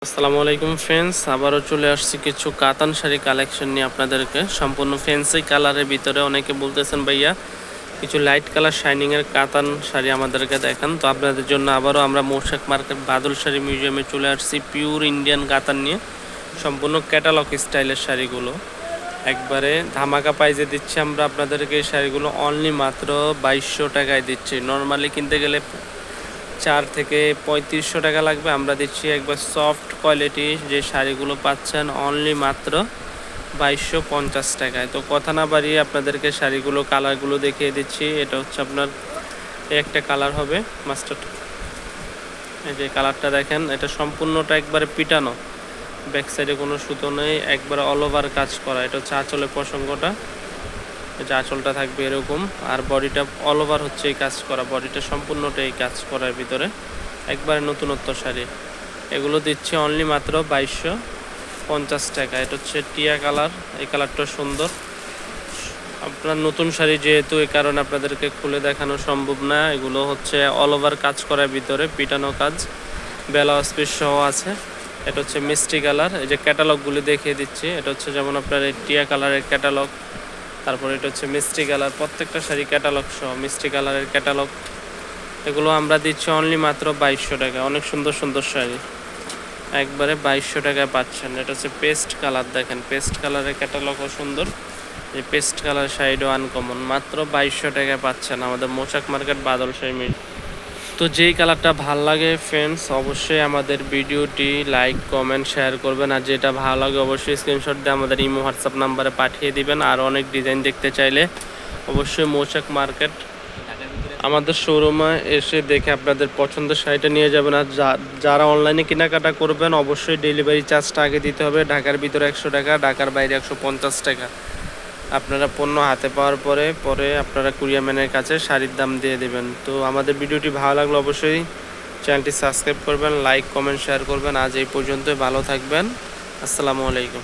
আসসালামু আলাইকুম ফ্রেন্ডস, আবারও চলে আসছি কিছু কাতান শাড়ি কালেকশন নিয়ে আপনাদেরকে। সম্পূর্ণ ফ্যান্সি কালারের ভিতরে অনেকে বলতেছেন ভাইয়া কিছু লাইট কালার শাইনিংয়ের কাতান শাড়ি আমাদেরকে দেখান। তো আপনাদের জন্য আবারও আমরা মৌশাক মার্কেট বাদল শাড়ি মিউজিয়ামে চলে আসছি পিওর ইন্ডিয়ান কাতান নিয়ে। সম্পূর্ণ ক্যাটালগ স্টাইলের শাড়িগুলো একবারে ধামাকা প্রাইজে দিচ্ছি আমরা আপনাদেরকে। এই শাড়িগুলো অনলি মাত্র 2200 টাকায় দিচ্ছি। নর্মালি কিনতে গেলে 4 থেকে 3500 টাকা লাগবে, আমরা দিচ্ছি একবার সফট কোয়ালিটি যে শাড়িগুলো পাচ্ছেন অনলি মাত্র 2250 টাকায়। তো কথা না বাড়িয়ে আপনাদেরকে শাড়িগুলো কালারগুলো দেখিয়ে দিচ্ছি। এটা হচ্ছে আপনার একটা কালার হবে মাস্টার্ড, এই যে কালারটা দেখেন, এটা সম্পূর্ণটা একবারে পিটানো, ব্যাক সাইডে কোনো সুতো নেই, একবারে অল ওভার কাজ করা। এটা হচ্ছে আঁচলের প্রসঙ্গটা, যে আঁচলটা থাকবে এরকম, আর বডিটা অল ওভার হচ্ছে এই কাজ করা, বডিটা সম্পূর্ণটা এই কাজ করার ভিতরে একবারে নতুনত্ব শাড়ি। এগুলো দিচ্ছে অনলি মাত্র 2250 টাকা। এটা হচ্ছে টিয়া কালার, এই কালারটা সুন্দর। আপনার নতুন শাড়ি যেহেতু, এই কারণে আপনাদেরকে খুলে দেখানো সম্ভব না। এগুলো হচ্ছে অল ওভার কাজ করার ভিতরে পিটানো কাজ, ব্লাউজ পিস সহ আছে। এটা হচ্ছে মিষ্টি কালার, এই যে ক্যাটালগুলি দেখিয়ে দিচ্ছি। এটা হচ্ছে যেমন আপনার এই টিয়া কালারের ক্যাটালগ, তারপর এটা হচ্ছে মিষ্টি কালার, প্রত্যেকটা শাড়ি ক্যাটালগ সহ মিষ্টি কালারের ক্যাটালগ। এগুলো আমরা দিচ্ছি অনলি মাত্র 2200 টাকা। অনেক সুন্দর সুন্দর শাড়ি একবারে 2200 টাকায় পাচ্ছেন। এটা হচ্ছে পেস্ট কালার, দেখেন পেস্ট কালারের ক্যাটালগও সুন্দর। এই পেস্ট কালার শাড়িও আনকমন, মাত্র 2200 টাকায় পাচ্ছেন আমাদের মৌচাক মার্কেট বাদল শাড়ি। তো যেই কালারটা ভাল লাগে ফ্রেন্ডস, অবশ্যই আমাদের ভিডিওটি লাইক কমেন্ট শেয়ার করবেন, আর যেটা ভালো লাগে অবশ্যই স্ক্রিনশট দিয়ে আমাদের ইমো হোয়াটসঅ্যাপ নাম্বারে পাঠিয়ে দিবেন। আর অনেক ডিজাইন দেখতে চাইলে অবশ্যই মৌচাক মার্কেট আমাদের শোরুমে এসে দেখে আপনাদের পছন্দের শাড়িটা নিয়ে যাবেন। আর যারা অনলাইনে কেনাকাটা করবেন অবশ্যই ডেলিভারি চার্জটা আগে দিতে হবে। ঢাকার ভিতরে 100 টাকা, ঢাকার বাইরে 150 টাকা। আপনারা পণ্য হাতে পাওয়ার পরে আপনারা কুরিয়ারম্যানের কাছে শাড়ির দাম দিয়ে দেবেন। তো আমাদের ভিডিওটি ভালো লাগলে অবশ্যই চ্যানেলটি সাবস্ক্রাইব করবেন, লাইক কমেন্ট শেয়ার করবেন। আজ এই পর্যন্তই, ভালো থাকবেন। আসসালামু আলাইকুম।